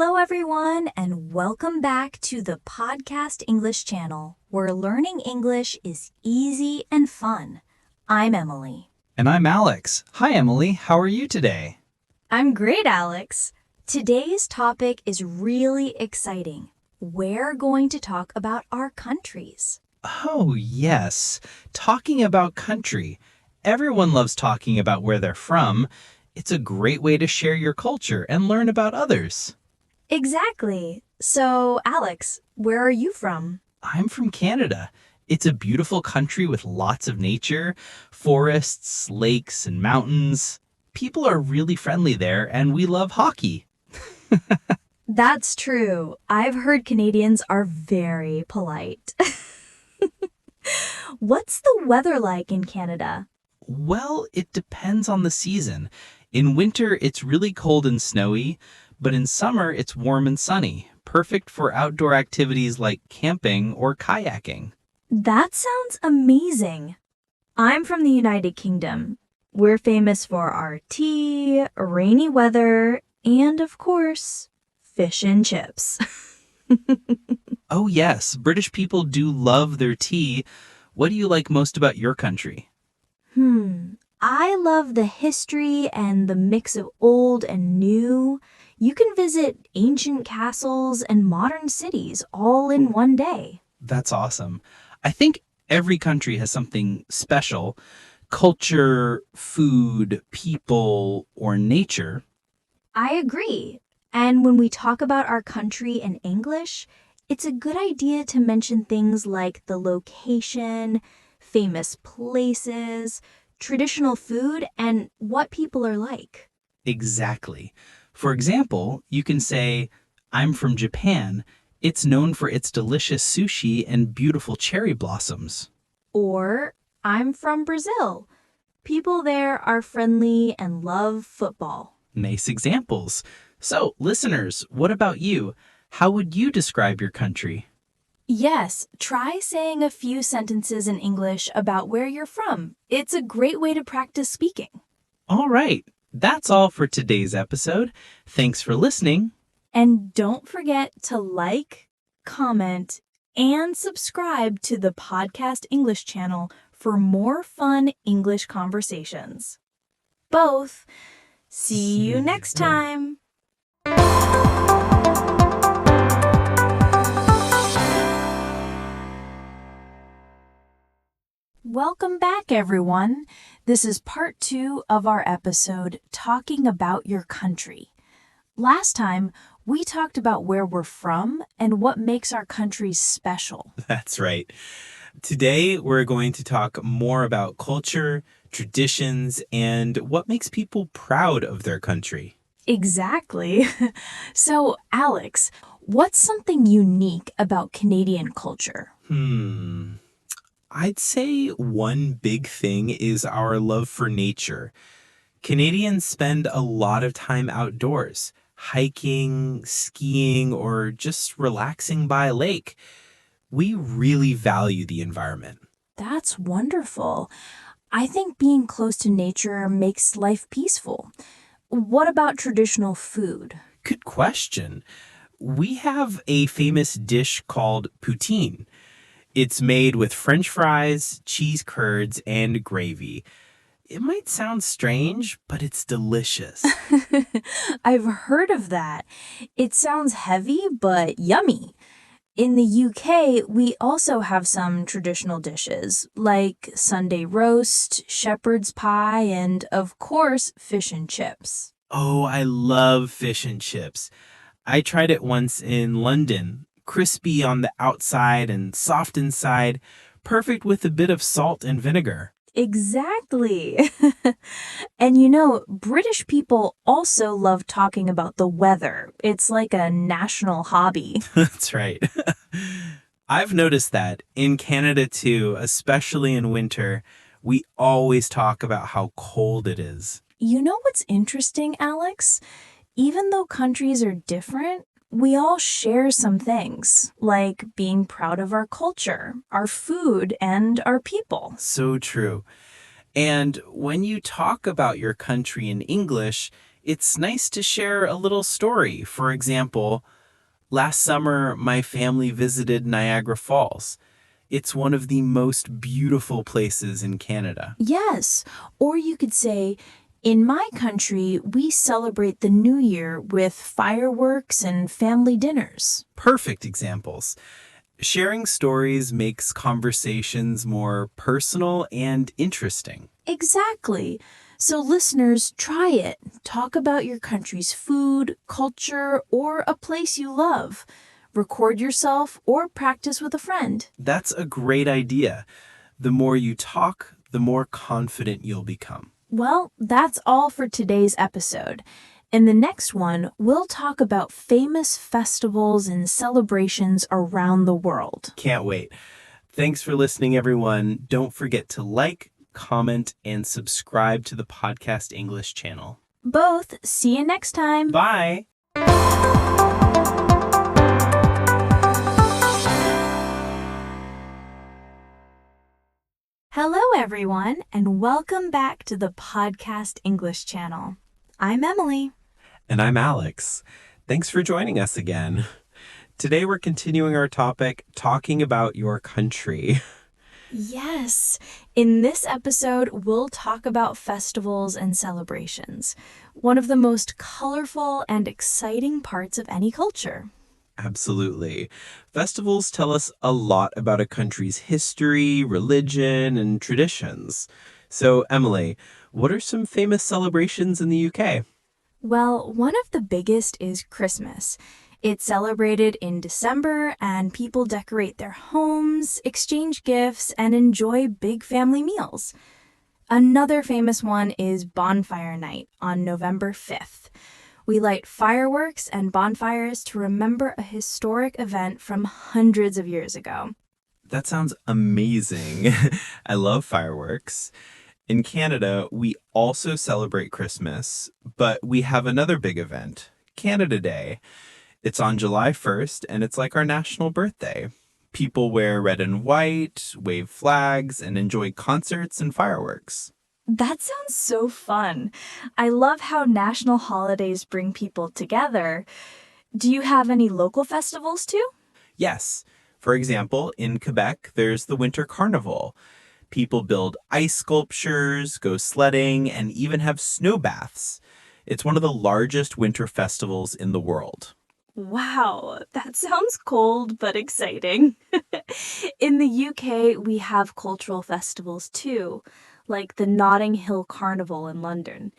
Hello, everyone, and welcome back to the Podcast English channel, where learning English is easy and fun. I'm Emily. And I'm Alex. Hi, Emily. How are you today? I'm great, Alex. Today's topic is really exciting. We're going to talk about our countries. Oh, yes. Talking about country. Everyone loves talking about where they're from. It's a great way to share your culture and learn about others. Exactly. So, Alex, where are you from? I'm from Canada. It's a beautiful country with lots of nature, forests, lakes, and mountains. People are really friendly there, and we love hockey. That's true. I've heard Canadians are very polite. What's the weather like in Canada? Well, it depends on the season. In winter, it's really cold and snowy, but in summer, it's warm and sunny, perfect for outdoor activities like camping or kayaking. That sounds amazing. I'm from the United Kingdom. We're famous for our tea, rainy weather, and of course, fish and chips. Oh yes, British people do love their tea. What do you like most about your country? I love the history and the mix of old and new. You can visit ancient castles and modern cities all in one day. That's awesome. I think every country has something special. Culture, food, people, or nature. I agree. And when we talk about our country in English, it's a good idea to mention things like the location, famous places, traditional food, and what people are like. Exactly. For example, you can say, I'm from Japan. It's known for its delicious sushi and beautiful cherry blossoms. Or, I'm from Brazil. People there are friendly and love football. Nice examples. So, listeners, what about you? How would you describe your country? Yes, try saying a few sentences in English about where you're from. It's a great way to practice speaking. All right. That's all for today's episode. Thanks for listening. And don't forget to like, comment, and subscribe to the Podcast English channel for more fun English conversations. Both. See you next time. Welcome back, everyone. This is part 2 of our episode talking about your country. Last time, we talked about where we're from and what makes our countries special. That's right. Today, we're going to talk more about culture, traditions, and what makes people proud of their country. Exactly. So, Alex, what's something unique about Canadian culture? I'd say one big thing is our love for nature. Canadians spend a lot of time outdoors, hiking, skiing, or just relaxing by a lake. We really value the environment. That's wonderful. I think being close to nature makes life peaceful. What about traditional food? Good question. We have a famous dish called poutine. It's made with French fries, cheese curds, and gravy. It might sound strange, but it's delicious. I've heard of that. It sounds heavy, but yummy. In the UK, we also have some traditional dishes, like Sunday roast, shepherd's pie, and, of course, fish and chips. Oh, I love fish and chips. I tried it once in London. Crispy on the outside and soft inside, perfect with a bit of salt and vinegar. Exactly. And you know, British people also love talking about the weather. It's like a national hobby. That's right. I've noticed that in Canada too, especially in winter, we always talk about how cold it is. You know what's interesting, Alex? Even though countries are different, we all share some things, like being proud of our culture, our food, and our people. So true. And when you talk about your country in English, It's nice to share a little story. For example, last summer, my family visited Niagara Falls. It's one of the most beautiful places in Canada. Yes, or you could say, in my country, we celebrate the New Year with fireworks and family dinners. Perfect examples. Sharing stories makes conversations more personal and interesting. Exactly. So, listeners, try it. Talk about your country's food, culture, or a place you love. Record yourself or practice with a friend. That's a great idea. The more you talk, the more confident you'll become. Well, that's all for today's episode. In the next one, we'll talk about famous festivals and celebrations around the world. Can't wait. Thanks for listening, everyone. Don't forget to like, comment, and subscribe to the Podcast English channel. Both. See you next time. Bye. Hello, everyone, and welcome back to the Podcast English channel. I'm Emily. And I'm Alex. Thanks for joining us again. Today we're continuing our topic, talking about your country. Yes, in this episode, we'll talk about festivals and celebrations, one of the most colorful and exciting parts of any culture. Absolutely. Festivals tell us a lot about a country's history, religion, and traditions. So, Emily, what are some famous celebrations in the UK? Well, one of the biggest is Christmas. It's celebrated in December, and people decorate their homes, exchange gifts, and enjoy big family meals. Another famous one is Bonfire Night on November 5th. We light fireworks and bonfires to remember a historic event from hundreds of years ago. That sounds amazing. I love fireworks. In Canada, we also celebrate Christmas, but we have another big event, Canada Day. It's on July 1st, and it's like our national birthday. People wear red and white, wave flags, and enjoy concerts and fireworks. That sounds so fun. I love how national holidays bring people together. Do you have any local festivals too? Yes. For example, in Quebec, there's the Winter Carnival. People build ice sculptures, go sledding, and even have snow baths. It's one of the largest winter festivals in the world. Wow, that sounds cold but exciting. In the UK, we have cultural festivals too, like the Notting Hill Carnival in London.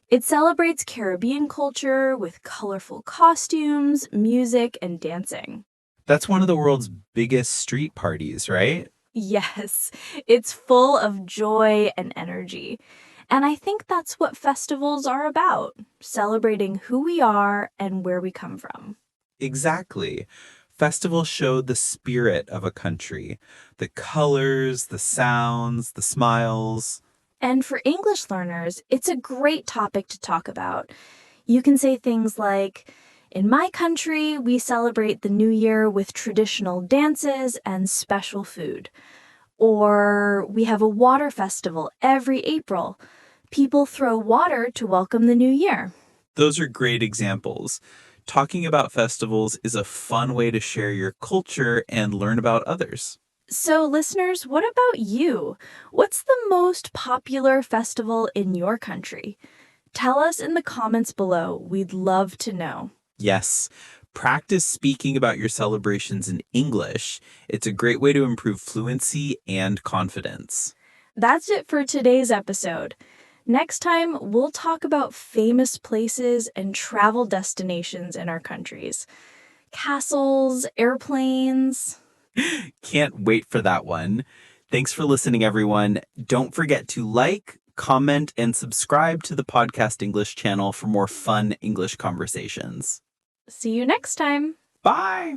It celebrates Caribbean culture with colorful costumes, music, and dancing. That's one of the world's biggest street parties, right? Yes, it's full of joy and energy. And I think that's what festivals are about, celebrating who we are and where we come from. Exactly. Festivals show the spirit of a country, the colors, the sounds, the smiles. And for English learners, it's a great topic to talk about. You can say things like, in my country, we celebrate the New Year with traditional dances and special food. Or we have a water festival every April. People throw water to welcome the new year. Those are great examples. Talking about festivals is a fun way to share your culture and learn about others. So, listeners, what about you? What's the most popular festival in your country? Tell us in the comments below. We'd love to know. Yes, practice speaking about your celebrations in English. It's a great way to improve fluency and confidence. That's it for today's episode. Next time, we'll talk about famous places and travel destinations in our countries. Castles, airplanes. Can't wait for that one. Thanks for listening, everyone. Don't forget to like, comment, and subscribe to the Podcast English channel for more fun English conversations. See you next time. Bye!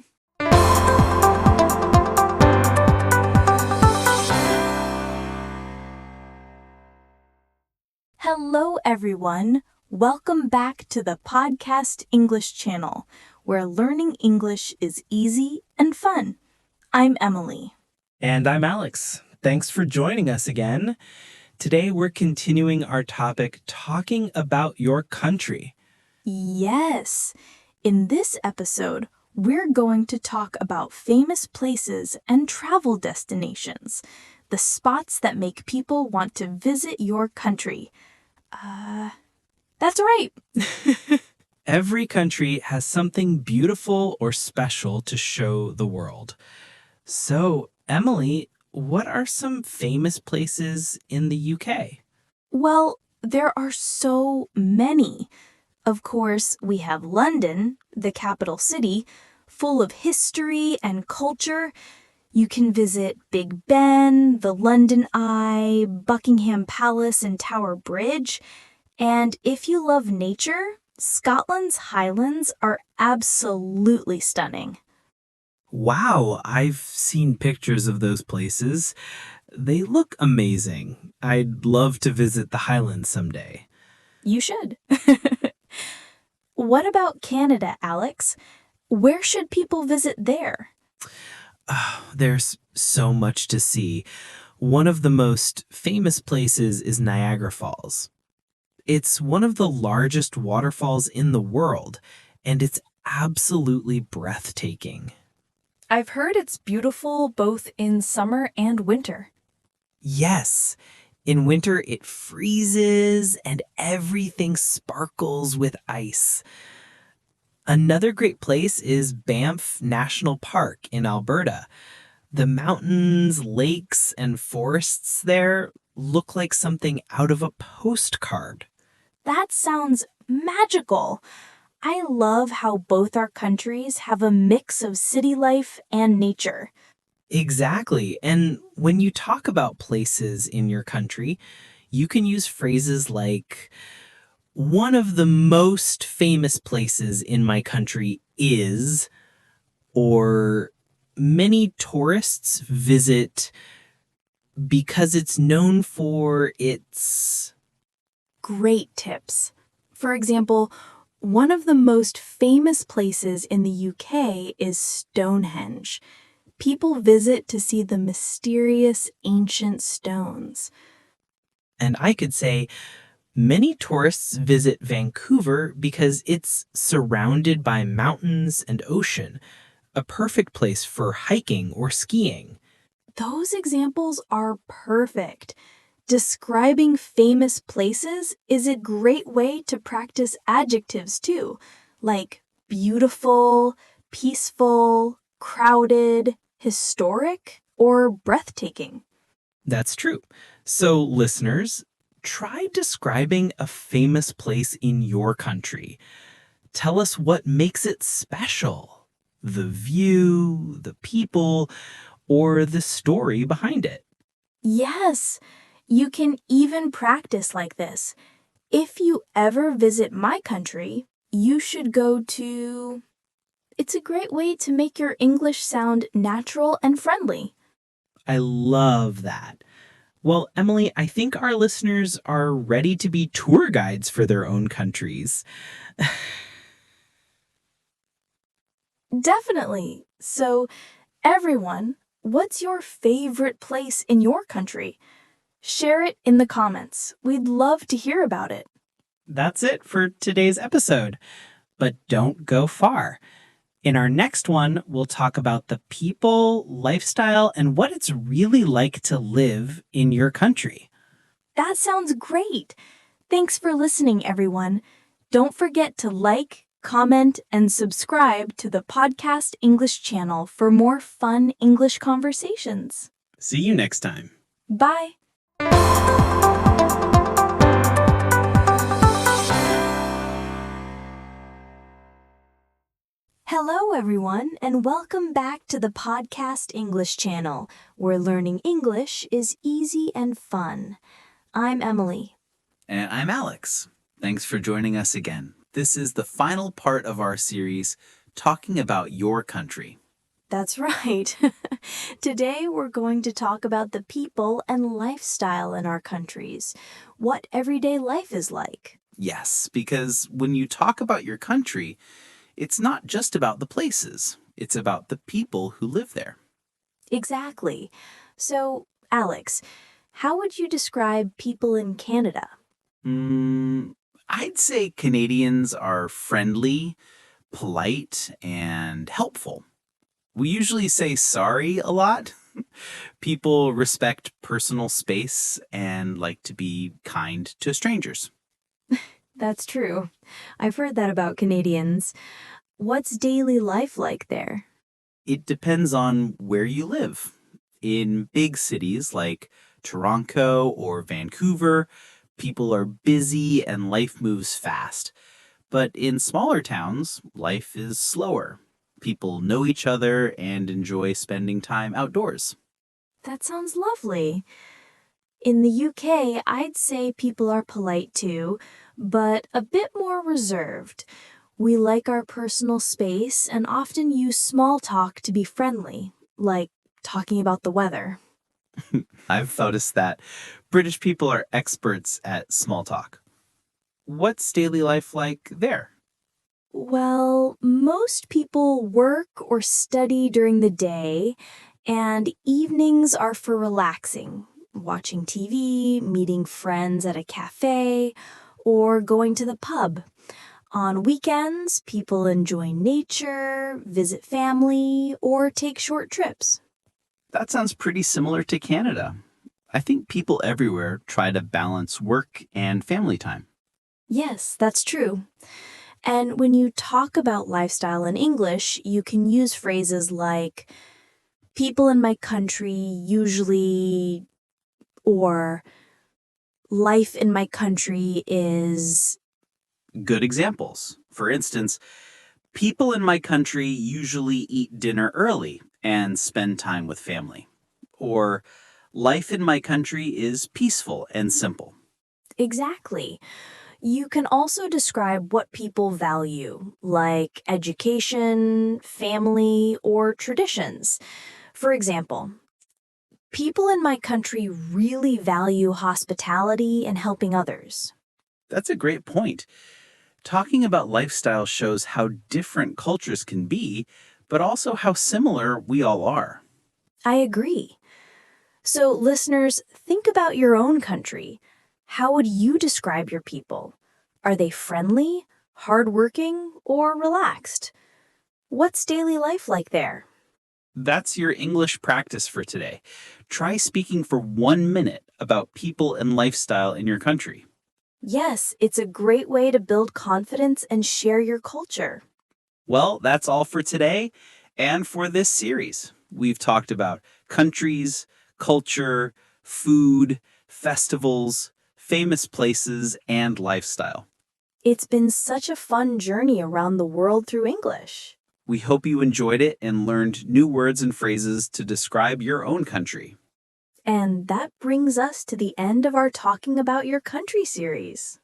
Hello, everyone. Welcome back to the Podcast English channel, where learning English is easy and fun. I'm Emily. And I'm Alex. Thanks for joining us again. Today, we're continuing our topic talking about your country. Yes. In this episode, we're going to talk about famous places and travel destinations, the spots that make people want to visit your country. That's right. Every country has something beautiful or special to show the world. So, Emily, what are some famous places in the UK? Well, there are so many. Of course, we have London, the capital city, full of history and culture. You can visit Big Ben, the London Eye, Buckingham Palace, and Tower Bridge. And if you love nature, Scotland's Highlands are absolutely stunning. Wow, I've seen pictures of those places. They look amazing. I'd love to visit the Highlands someday. You should. What about Canada, Alex? Where should people visit there? There's so much to see. One of the most famous places is Niagara Falls. It's one of the largest waterfalls in the world, and it's absolutely breathtaking. I've heard it's beautiful both in summer and winter. Yes, in winter it freezes and everything sparkles with ice. Another great place is Banff National Park in Alberta. The mountains, lakes, and forests there look like something out of a postcard. That sounds magical. I love how both our countries have a mix of city life and nature. Exactly. And when you talk about places in your country, you can use phrases like, one of the most famous places in my country is, or many tourists visit because it's known for its. Great tips. For example, one of the most famous places in the UK is Stonehenge. People visit to see the mysterious ancient stones. And I could say, many tourists visit Vancouver because it's surrounded by mountains and ocean, a perfect place for hiking or skiing. Those examples are perfect. Describing famous places is a great way to practice adjectives too, like beautiful, peaceful, crowded, historic, or breathtaking. That's true. So, listeners, try describing a famous place in your country. Tell us what makes it special: the view, the people, or the story behind it. Yes, you can even practice like this. If you ever visit my country, you should go to. It's a great way to make your English sound natural and friendly. I love that. Well, Emily, I think our listeners are ready to be tour guides for their own countries. Definitely. So, everyone, what's your favorite place in your country? Share it in the comments. We'd love to hear about it. That's it for today's episode. But don't go far. In our next one, we'll talk about the people, lifestyle, and what it's really like to live in your country. That sounds great. Thanks for listening, everyone. Don't forget to like, comment, and subscribe to the Podcast English channel for more fun English conversations. See you next time. Bye. Hello, everyone, and welcome back to the Podcast English channel, where learning English is easy and fun. I'm Emily. And I'm Alex. Thanks for joining us again. This is the final part of our series talking about your country. That's right. Today we're going to talk about the people and lifestyle in our countries, what everyday life is like. Yes, because when you talk about your country, it's not just about the places. It's about the people who live there. Exactly. So, Alex, How would you describe people in Canada? I'd say Canadians are friendly, polite, and helpful. We usually say sorry a lot. People respect personal space and like to be kind to strangers. That's true. I've heard that about Canadians. What's daily life like there? It depends on where you live. In big cities like Toronto or Vancouver, people are busy and life moves fast. But in smaller towns, life is slower. People know each other and enjoy spending time outdoors. That sounds lovely. In the UK, I'd say people are polite too, but a bit more reserved. We like our personal space and often use small talk to be friendly, like talking about the weather. I've noticed that British people are experts at small talk. What's daily life like there? Well, most people work or study during the day, and evenings are for relaxing, watching TV, meeting friends at a cafe, or going to the pub. On weekends, people enjoy nature, visit family, or take short trips. That sounds pretty similar to Canada. I think people everywhere try to balance work and family time. Yes, that's true. And when you talk about lifestyle in English, you can use phrases like, people in my country usually, or life in my country is. Good examples. For instance, people in my country usually eat dinner early and spend time with family. Or, life in my country is peaceful and simple. Exactly. You can also describe what people value, like education, family, or traditions. For example, people in my country really value hospitality and helping others. That's a great point. Talking about lifestyle shows how different cultures can be, but also how similar we all are. I agree. So, listeners, think about your own country. How would you describe your people? Are they friendly, hardworking, or relaxed? What's daily life like there? That's your English practice for today. Try speaking for 1 minute about people and lifestyle in your country. Yes, it's a great way to build confidence and share your culture. Well, that's all for today and for this series. We've talked about countries, culture, food, festivals, famous places, and lifestyle. It's been such a fun journey around the world through English. We hope you enjoyed it and learned new words and phrases to describe your own country. And that brings us to the end of our Talking About Your Country series.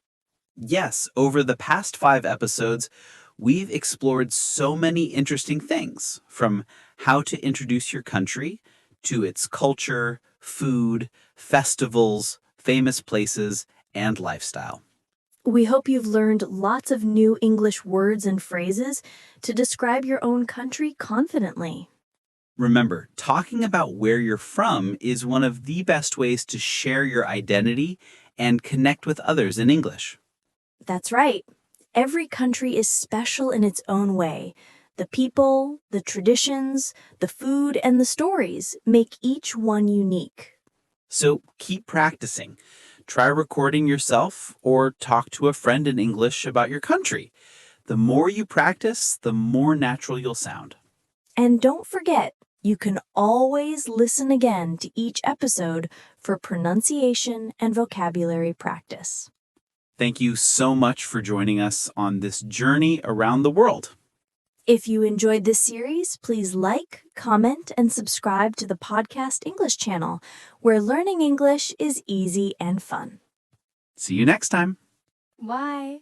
Yes, over the past 5 episodes, we've explored so many interesting things, from how to introduce your country to its culture, food, festivals, famous places, and lifestyle. We hope you've learned lots of new English words and phrases to describe your own country confidently. Remember, talking about where you're from is one of the best ways to share your identity and connect with others in English. That's right. Every country is special in its own way. The people, the traditions, the food, and the stories make each one unique. So keep practicing. Try recording yourself or talk to a friend in English about your country. The more you practice, the more natural you'll sound. And don't forget, you can always listen again to each episode for pronunciation and vocabulary practice. Thank you so much for joining us on this journey around the world. If you enjoyed this series, please like, comment, and subscribe to the Podcast English channel, where learning English is easy and fun. See you next time. Bye.